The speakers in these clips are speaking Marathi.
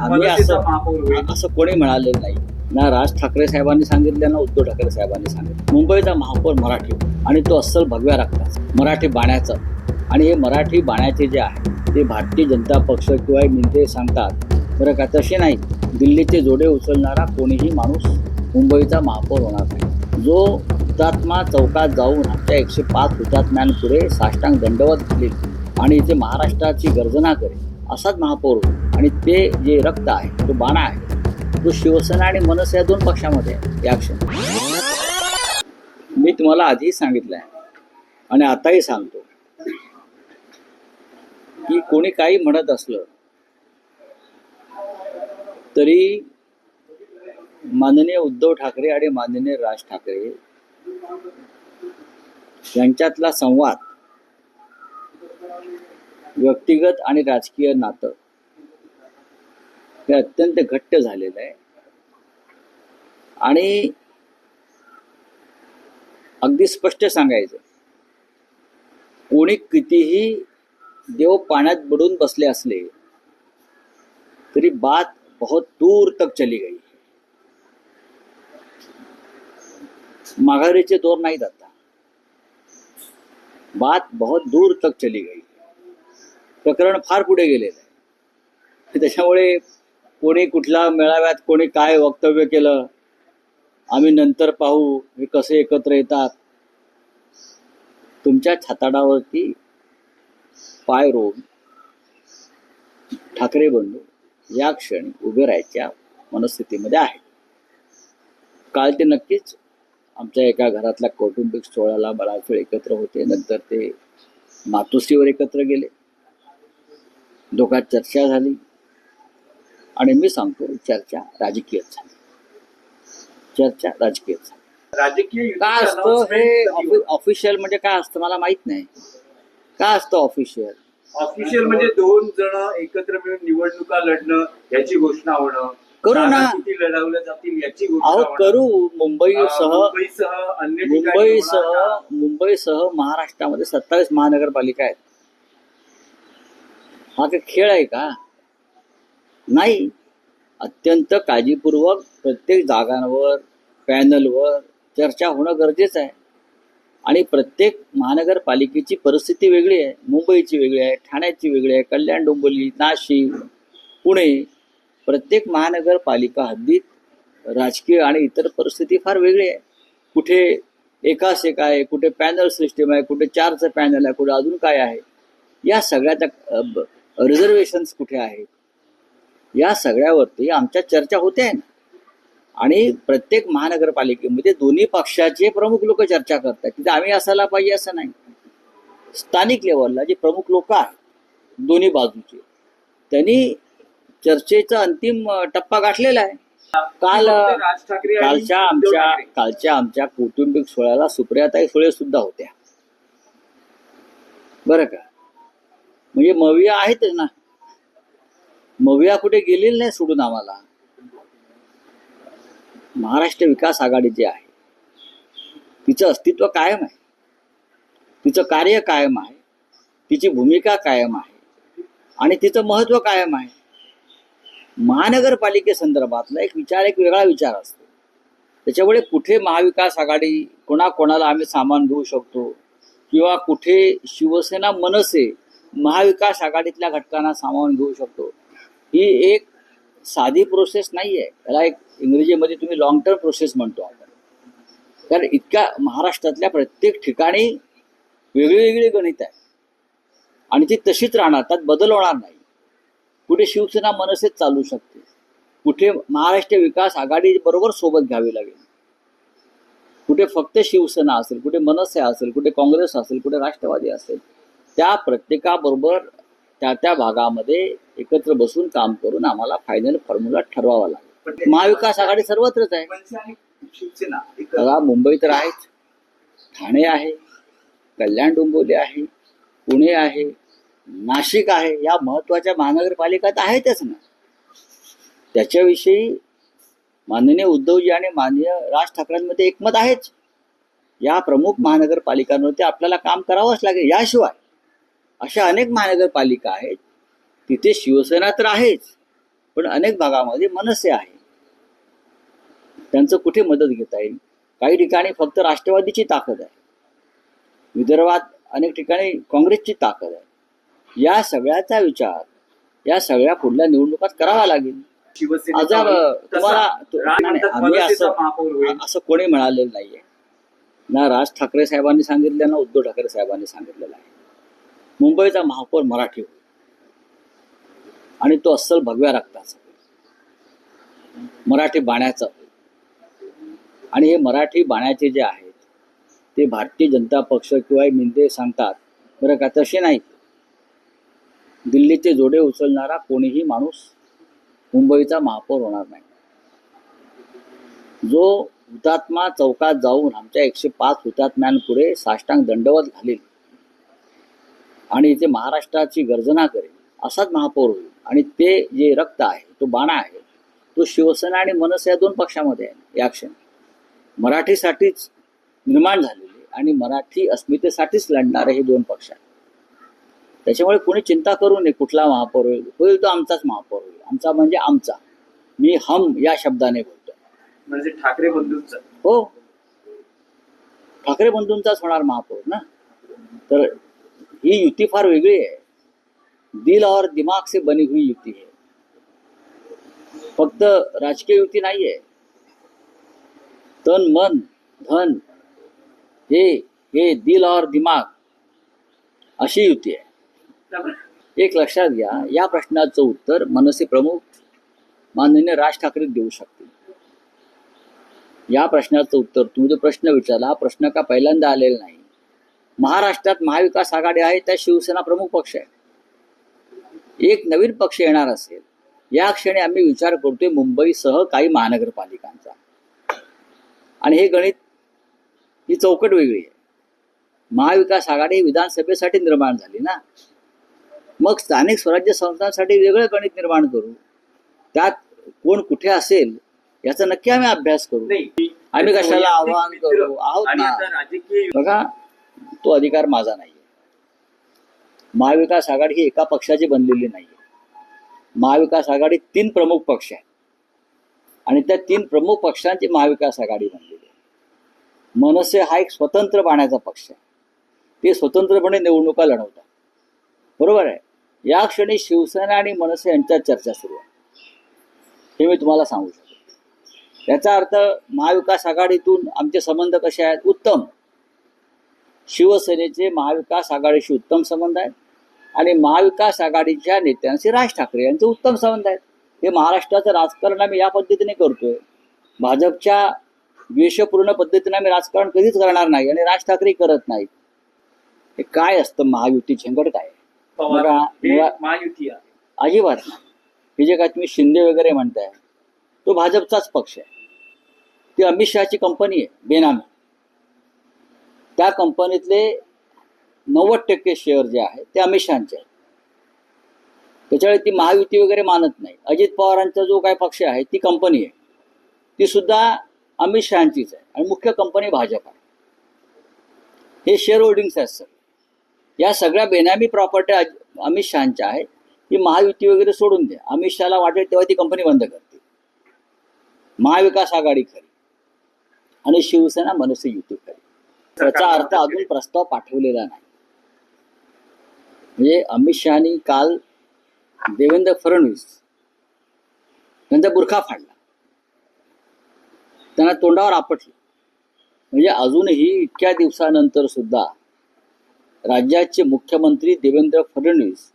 आम्ही मनसेचा महापौर होईल. असं कोणी म्हणालेलं नाही. ना राज ठाकरे साहेबांनी सांगितलं ना उद्धव ठाकरे साहेबांनी सांगितलं. मुंबईचा महापौर मराठी आणि तो अस्सल भगव्या रक्ताचा मराठी बाण्याचा. आणि हे मराठी बाण्याचे जे आहे ते भारतीय जनता पक्ष किंवा मिंत्रे सांगतात बरं का, तसे नाही. दिल्लीचे जोडे उचलणारा कोणीही माणूस मुंबईचा महापौर होणार नाही. जो हुतात्मा चौकात जाऊन आमच्या 105 हुतात्म्यांपुढे साष्टांग दंडवत घालील आणि इथे महाराष्ट्राची गर्जना करेल असाच महापौर होईल. आणि ते जे रक्त आहे तो बाणा आहे तो शिवसेना आणि मनसे या दोन पक्षामध्ये आहे. या क्षणी मी तुम्हाला आधीही सांगितलं आहे आणि आताही सांगतो की कोणी काही म्हणत असलं तरी माननीय उद्धव ठाकरे आणि माननीय राज ठाकरे यांच्यातला संवाद व्यक्तिगत आणि राजकीय नातं हे अत्यंत घट्ट झालेलं आहे. आणि अगदी स्पष्ट सांगायचं, कोणी कितीही देव पाण्यात बुडून बसले असले तरी बात बहुत दूर तक चली गई. माघारीचे दोर नाहीत आता. बात बहुत दूर तक चली गई. प्रकरण फार पुढे गेलेलं आहे. त्याच्यामुळे कोणी कुठल्या मेळाव्यात कोणी काय वक्तव्य केलं, आम्ही नंतर पाहू, हे कसे एकत्र येतात, तुमच्या छाताडावरती पाय रोवून ठाकरे बंधू या क्षणी उभे राहायच्या मनस्थितीमध्ये आहे. काल ते नक्कीच आमच्या एका घरातल्या कौटुंबिक सोहळ्याला बराच वेळ एकत्र होते. नंतर ते मातोश्रीवर एकत्र गेले. दोघात चर्चा झाली आणि मी सांगतो चर्चा राजकीय झाली. चर्चा राजकीय झाली. राजकीय काय असतं हे ऑफिशियल म्हणजे काय असतं मला माहित नाही. काय असतं ऑफिशियल? ऑफिशियल म्हणजे दोन जण एकत्र मिळून निवडणुका लढणं याची घोषणा होणं. करू ना. किती लढवल्या जातील याची घोषणा अहो होणं. मुंबईसह अन्य ठिकाणी होणार. मुंबईसह महाराष्ट्रामध्ये 27 महानगरपालिका आहेत. हा काही खेळ आहे का? नाही. अत्यंत काळजीपूर्वक प्रत्येक जागांवर पॅनलवर चर्चा होणं गरजेचं आहे. आणि प्रत्येक महानगरपालिकेची परिस्थिती वेगळी आहे. मुंबईची वेगळी आहे, ठाण्याची वेगळी आहे, कल्याण डोंबिवली, नाशिक, पुणे, प्रत्येक महानगरपालिका हद्दीत राजकीय आणि इतर परिस्थिती फार वेगळी आहे. कुठे एकाच एक आहे, कुठे पॅनल सिस्टीम आहे, कुठे 4चं पॅनल आहे, कुठे अजून काय आहे. या सगळ्याच्या रिझर्वेशन्स कुठे आहेत, या सगळ्यावरती आमच्या चर्चा होते आहे ना. आणि प्रत्येक महानगरपालिकेमध्ये दोन्ही पक्षाचे प्रमुख लोक चर्चा करतात की आम्ही असायला पाहिजे असं नाही. स्थानिक लेवलला जे प्रमुख लोक आहेत दोन्ही बाजूचे त्यांनी चर्चेचा अंतिम टप्पा गाठलेला आहे. कालच्या आमच्या कौटुंबिक सोहळ्याला सुप्रियाताई सुळे सुद्धा होत्या बरं का. म्हणजे मविया आहेतच ना. मविया कुठे गेलेली नाही सोडून आम्हाला. महाराष्ट्र विकास आघाडी जी आहे तिचं अस्तित्व कायम आहे, तिचं कार्य कायम आहे, तिची भूमिका कायम आहे आणि तिचं महत्त्व कायम आहे. महानगरपालिकेसंदर्भातला एक वेगळा विचार असतो. त्याच्यामुळे कुठे महाविकास आघाडी कोणाकोणाला आम्ही सामान घेऊ शकतो किंवा कुठे शिवसेना मनसे महाविकास आघाडीतल्या घटकांना सामावून घेऊ शकतो, ही एक साधी प्रोसेस नाही आहे. त्याला एक इंग्रजीमध्ये तुम्ही लॉंग टर्म प्रोसेस म्हणतो आपण. कारण इतक्या महाराष्ट्रातल्या प्रत्येक ठिकाणी वेगळी गणित आहे आणि ती तशीच राहणार, त्यात बदल होणार नाही. कुठे शिवसेना मनसेच चालू शकते, कुठे महाराष्ट्र विकास आघाडी बरोबर सोबत घ्यावी लागेल, कुठे फक्त शिवसेना असेल, कुठे मनसे असेल, कुठे काँग्रेस असेल, कुठे राष्ट्रवादी असेल. त्या प्रत्येकाबरोबर त्या भागामध्ये एकत्र बसून काम करून आम्हाला फायनल फॉर्म्युला ठरवावा लागेल. महाविकास आघाडी सर्वत्रच आहे. शिवसेना मुंबई तर आहेच, ठाणे आहे, कल्याण डोंबिवली आहे, पुणे आहे, नाशिक आहे. या महत्वाच्या महानगरपालिका तर आहेतच ना. त्याच्याविषयी माननीय उद्धवजी आणि माननीय राज ठाकरेंमध्ये एकमत आहेच. या प्रमुख महानगरपालिकांवरती आपल्याला काम करावंच लागेल. याशिवाय अशा अनेक महानगरपालिका आहेत तिथे शिवसेना तर आहेच, पण अनेक भागामध्ये मनसे आहे, त्यांचं कुठे मदत घेता येईल. काही ठिकाणी फक्त राष्ट्रवादीची ताकद आहे, विदर्भात अनेक ठिकाणी काँग्रेसची ताकद आहे. या सगळ्याचा विचार या सगळ्या पुढल्या निवडणुकात करावा लागेल. शिवसेनेचा अजब तुम्हाला राज म्हणतात आम्ही मनसेचा महापौर होईल. असं कोणी म्हणालेलं नाहीये. ना राज ठाकरे साहेबांनी सांगितलं ना उद्धव ठाकरे साहेबांनी सांगितलेलं आहे. मुंबईचा महापौर मराठी होईल आणि तो अस्सल भगव्या रक्ताचा होईल, मराठी बाण्याचा होईल. आणि हे मराठी बाण्याचे जे आहेत ते भारतीय जनता पक्ष किंवा मिंदे सांगतात बरं का, तसे नाही. दिल्लीचे जोडे उचलणारा कोणीही माणूस मुंबईचा महापौर होणार नाही. जो हुतात्मा चौकात जाऊन आमच्या 105 हुतात्म्यांपुढे साष्टांग दंडवत घालेल आणि इथे महाराष्ट्राची गर्जना करेल असाच महापौर होईल. आणि ते जे रक्त आहे, तो बाणा आहे, तो शिवसेना आणि मनसे या दोन पक्षामध्ये आहे. या क्षणी मराठीसाठीच निर्माण झालेले आणि मराठी अस्मितेसाठीच लढणारे हे दोन पक्ष आहेत. त्याच्यामुळे कोणी चिंता करू नये कुठला महापौर होईल तो आमचाच महापौर होईल. आमचा म्हणजे आमचा, मी हम या शब्दाने बोलतो. म्हणजे ठाकरे बंधूंचा. हो, ठाकरे बंधूंचाच होणार महापौर ना. तर ही युती फार वेगळी आहे. दिल और दिमाग से बनी हुई युती है, फक्त राजकीय युती नाहीये. तन मन धन हे दिल और दिमाग अशी युती आहे. एक लक्षात घ्या, या प्रश्नाचं उत्तर मनसे प्रमुख माननीय राज ठाकरे देऊ शकतील. या प्रश्नाचं उत्तर, तुम्ही जो प्रश्न विचारला हा प्रश्न का पहिल्यांदा आलेला नाही. महाराष्ट्रात महाविकास आघाडी आहे, त्या शिवसेना प्रमुख पक्ष आहे. एक नवीन पक्ष येणार असेल, या क्षणी आम्ही विचार करतोय मुंबईसह काही महानगरपालिकांचा. आणि हे गणित, ही चौकट वेगळी आहे. महाविकास आघाडी ही विधानसभेसाठी निर्माण झाली ना, मग स्थानिक स्वराज्य संस्थांसाठी वेगळं गणित निर्माण करू. त्यात कोण कुठे असेल याचा नक्की आम्ही अभ्यास करू. आम्ही कशाला आव्हान करू आहोत ना. बघा, तो अधिकार माझा नाहीये. महाविकास आघाडी ही एका पक्षाची बनलेली नाहीये. महाविकास आघाडी 3 प्रमुख पक्ष आहेत आणि त्या 3 प्रमुख पक्षांची महाविकास आघाडी बनलेली आहे. मनसे हा एक स्वतंत्र बाण्याचा पक्ष आहे. ते स्वतंत्रपणे निवडणुका लढवतात, बरोबर आहे. या क्षणी शिवसेना आणि मनसे यांच्यात चर्चा सुरू आहे, हे मी तुम्हाला सांगू शकतो. याचा अर्थ महाविकास आघाडीतून आमचे संबंध कसे आहेत? उत्तम. शिवसेनेचे महाविकास आघाडीशी उत्तम संबंध आहेत आणि महाविकास आघाडीच्या नेत्यांशी राज ठाकरे यांचे उत्तम संबंध आहेत. हे महाराष्ट्राचं राजकारण आम्ही या पद्धतीने करतोय. भाजपच्या द्वेषपूर्ण पद्धतीने आम्ही राजकारण कधीच करणार नाही आणि राज ठाकरे करत नाहीत. हे काय असतं महायुती झंझट काय? महायुती अजिबात नाही. हे जे काय तुम्ही शिंदे वगैरे म्हणताय, तो भाजपचाच पक्ष आहे. ती अमित शहाची कंपनी आहे बेनामी. त्या कंपनीतले 90% शेअर जे आहेत ते अमित शहाचे आहेत. त्याच्यामुळे ती महायुती वगैरे मानत नाही. अजित पवारांचा जो काय पक्ष आहे, ती कंपनी आहे, ती सुद्धा अमित शहाचीच आहे आणि मुख्य कंपनी भाजप आहे. हे शेअर होल्डिंग्स आहेत सर. या सगळ्या बेनामी प्रॉपर्टी अमित शहाच्या आहेत. ही महायुती वगैरे सोडून द्या. अमित शहाला वाटेल तेव्हा ती कंपनी बंद करते. महाविकास आघाडी खरी आणि शिवसेना मनसे युती खरी. त्याचा अर्थ अजून प्रस्ताव पाठवलेला नाही. म्हणजे अमित शहानी काल देवेंद्र फडणवीस यांचा बुरखा फाडला, त्यांना तोंडावर आपटलं. म्हणजे अजूनही इतक्या दिवसानंतर सुद्धा राज्याचे मुख्यमंत्री देवेंद्र फडणवीस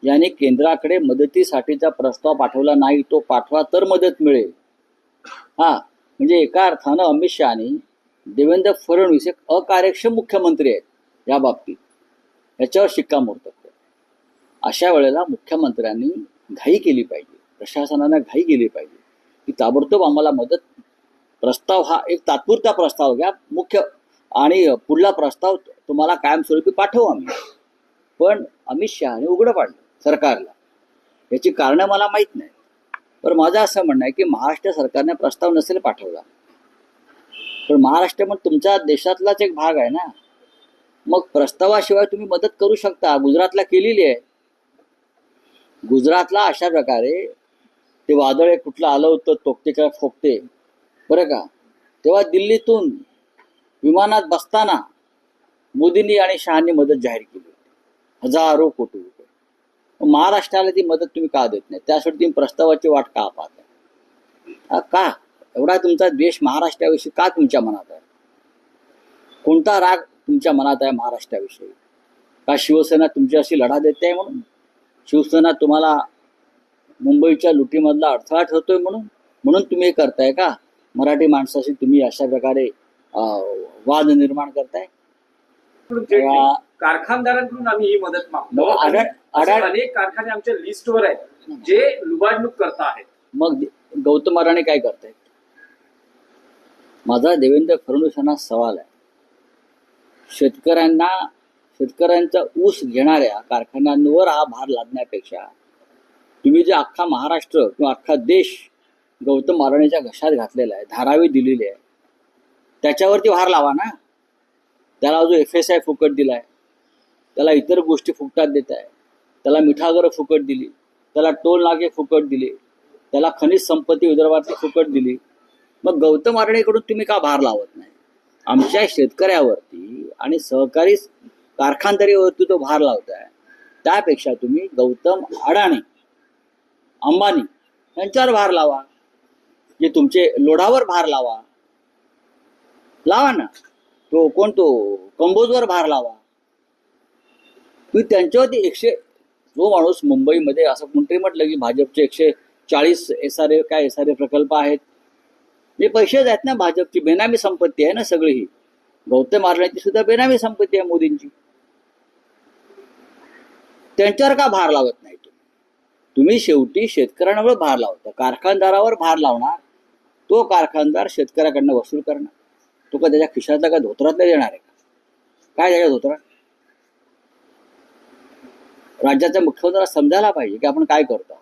यांनी केंद्राकडे मदतीसाठीचा प्रस्ताव पाठवला नाही. तो पाठवा तर मदत मिळेल. म्हणजे एका अर्थानं अमित शहानी देवेंद्र फडणवीस एक अकार्यक्षम मुख्यमंत्री आहेत या बाबतीत, याच्यावर शिक्कामोर्तब केलं. अशा वेळेला मुख्यमंत्र्यांनी घाई केली पाहिजे, प्रशासनानं घाई केली पाहिजे की ताबडतोब आम्हाला मदत. प्रस्ताव हा एक तात्पुरता प्रस्ताव घ्या मुख्य, आणि पुढला प्रस्ताव तुम्हाला कायमस्वरूपी पाठवू आम्ही. पण अमित शहाने उघडं पाडलं सरकारला. याची कारणं मला माहीत नाही, पण माझं असं म्हणणं आहे की महाराष्ट्र सरकारने प्रस्ताव नसेल पाठवला, पण महाराष्ट्र पण तुमच्या देशातलाच एक भाग आहे ना. मग प्रस्तावाशिवाय तुम्ही मदत करू शकता. गुजरातला केलेली आहे. गुजरातला अशा प्रकारे ते वादळ एक कुठलं आलं होतं तोकते का फोकते बरं का, तेव्हा दिल्लीतून विमानात बसताना मोदींनी आणि शहांनी मदत जाहीर केली होती, हजारो कोटी रुपये. महाराष्ट्राला ती मदत तुम्ही का देत नाही? त्यासाठी तुम्ही प्रस्तावाची वाट का पाहताय? का एवढा तुमचा द्वेष महाराष्ट्राविषयी का तुमच्या मनात आहे? कोणता राग तुमच्या मनात आहे महाराष्ट्राविषयी? का शिवसेना तुमच्याशी लढा देते आहे म्हणून? शिवसेना तुम्हाला मुंबईच्या लुटीमधला अडथळा ठरतोय म्हणून तुम्ही हे करताय का? मराठी माणसाशी तुम्ही अशा प्रकारे वाद निर्माण करताय? कारखानदारांकडून आम्ही ही मदत मागतो. असे अनेक कारखाने आमच्या लिस्टवर आहेत जे लुबाडणूक करत आहेत. मग गौतम अडाणी काय करतायत? माझा देवेंद्र फडणवीस यांना सवाल आहे, शेतकऱ्यांचा ऊस घेणाऱ्या कारखान्यांवर हा भार लादण्यापेक्षा तुम्ही जे अख्खा महाराष्ट्र किंवा अख्खा देश गौतम अडाणीच्या घशात घातलेला आहे, धारावी दिलेली आहे, त्याच्यावरती भार लावा ना. त्याला जो FSI फुकट दिलाय, त्याला इतर गोष्टी फुकटात देत आहे, त्याला मिठागरं फुकट दिली, त्याला टोल नाके फुकट दिले, त्याला खनिज संपत्ती विदर्भातली फुकट दिली. मग गौतम अडाणीकडून तुम्ही का भार लावत नाही? आमच्या शेतकऱ्यावरती आणि सहकारी कारखानदारीवरती तो भार लावताय. त्यापेक्षा तुम्ही गौतम अडाणी, अंबानी यांच्यावर भार लावा, जे तुमचे लोढावर भार लावा ना. तो कंबोजवर भार लावा. तुम्ही त्यांच्यावरती जो माणूस मुंबईमध्ये असं कोणतरी म्हटलं की भाजपचे 140 SRA प्रकल्प आहेत, हे पैसेच आहेत ना भाजपची, बेनामी संपत्ती आहे ना सगळी. ही गौतम अडाणीची सुद्धा बेनामी संपत्ती आहे मोदींची. त्यांच्यावर का भार लावत नाही तुम्ही? शेवटी शेतकऱ्यांवर भार लावता, कारखानदारावर भार लावणार. तो कारखानदार शेतकऱ्याकडनं वसूल करणार. तो का त्याच्या खिशातला का धोत्रातला देणार आहे का? काय त्याच्या धोत्रात? राज्याच्या मुख्यमंत्र्याला समजायला पाहिजे की आपण काय करतो.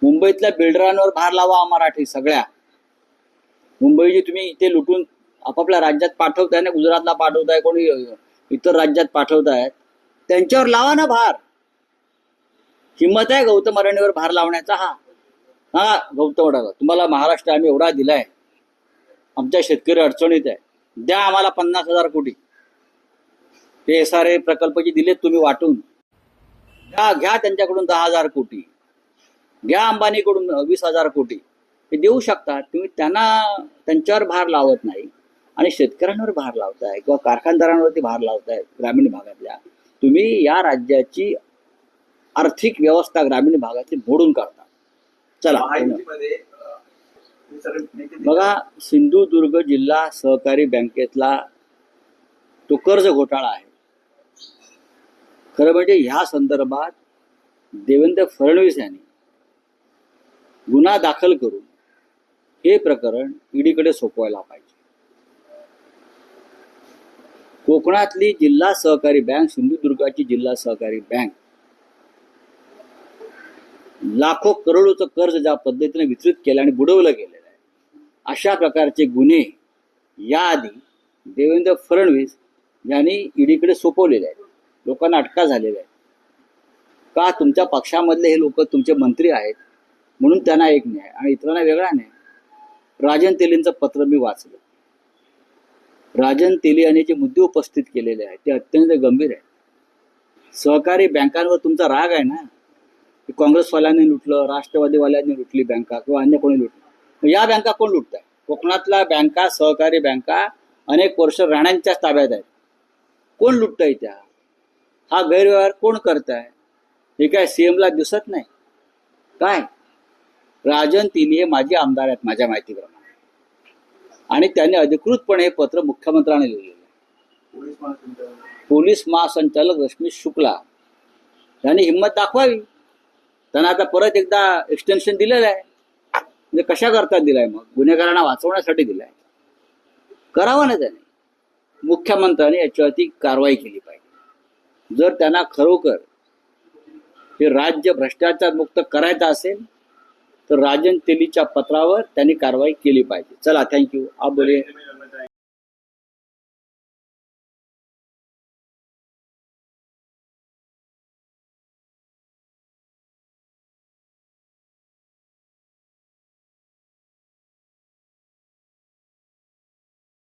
मुंबईतल्या बिल्डरांवर भार लावा, मराठी सगळ्या. मुंबईची तुम्ही इथे लुटून आपापल्या राज्यात पाठवताय ना, गुजरातला पाठवताय, कोणी इतर राज्यात पाठवतायत, त्यांच्यावर लावा ना भार. हिंमत आहे गौतम अडाणीवर भार लावण्याचा? हा गौतम अडाणी, तुम्हाला महाराष्ट्र आम्ही एवढा दिलाय, आमच्या शेतकरी अडचणीत आहे, द्या आम्हाला 50,000 कोटी. ते SRA प्रकल्प जे दिलेत तुम्ही वाटून, घ्या त्यांच्याकडून 10,000 कोटी, घ्या अंबानीकडून 20,000 कोटी. ते देऊ शकतात. तुम्ही त्यांच्यावर भार लावत नाही आणि शेतकऱ्यांवर भार लावताय किंवा कारखानदारांवरती भार लावताय. ग्रामीण भागातल्या तुम्ही या राज्याची आर्थिक व्यवस्था ग्रामीण भागातली मोडून काढता. चला बघा, सिंधुदुर्ग जिल्हा सहकारी बँकेतला तो कर्ज घोटाळा आहे. खरं म्हणजे ह्या संदर्भात देवेंद्र फडणवीस यांनी गुन्हा दाखल करून हे प्रकरण ईडीकडे सोपवायला पाहिजे. कोकणातली जिल्हा सहकारी बँक, सिंधुदुर्गाची जिल्हा सहकारी बँक, लाखो करोडोचं कर्ज ज्या पद्धतीने वितरित केलं आणि बुडवलं गेलेलं आहे, अशा प्रकारचे गुन्हे याआधी देवेंद्र फडणवीस यांनी ईडीकडे सोपवलेले आहेत. लोकांना अटका झालेल्या आहेत. का? तुमच्या पक्षामधले हे लोक तुमचे मंत्री आहेत म्हणून त्यांना एक न्याय आणि इतरांना वेगळा न्याय. राजन तेलींचं पत्र मी वाचलं. राजन तेली यांनी जे मुद्दे उपस्थित केलेले आहेत ते अत्यंत गंभीर आहे. सहकारी बँकांवर तुमचा राग आहे ना, काँग्रेसवाल्यांनी लुटलं, राष्ट्रवादीवाल्यांनी लुटली बँका किंवा अन्य कोणी लुटलं. या बँका कोण लुटताय? कोकणातल्या बँका, सहकारी बँका अनेक वर्ष राणांच्याच ताब्यात आहेत. कोण लुटताय त्या? हा गैरव्यवहार कोण करताय? हे काय CMला दिसत नाही काय? राजन तेली हे माजी आमदार आहेत माझ्या माहितीप्रमाणे, आणि त्यांनी अधिकृतपणे हे पत्र मुख्यमंत्र्यांना लिहिलेलं आहे. पोलीस महासंचालक रश्मी शुक्ला यांनी हिंमत दाखवावी. त्यांना आता परत एकदा एक्सटेन्शन दिलेलं आहे. म्हणजे कशा करता दिलाय? मग गुन्हेगारांना वाचवण्यासाठी दिलाय. करावं ना त्याने. मुख्यमंत्र्यांनी याच्यावरती कारवाई केली पाहिजे. जर त्यांना खरोखर हे राज्य भ्रष्टाचार मुक्त करायचं असेल तर राजन तेलीच्या पत्रावर त्यांनी कारवाई केली पाहिजे. चला, थँक्यू. आप बोलिए.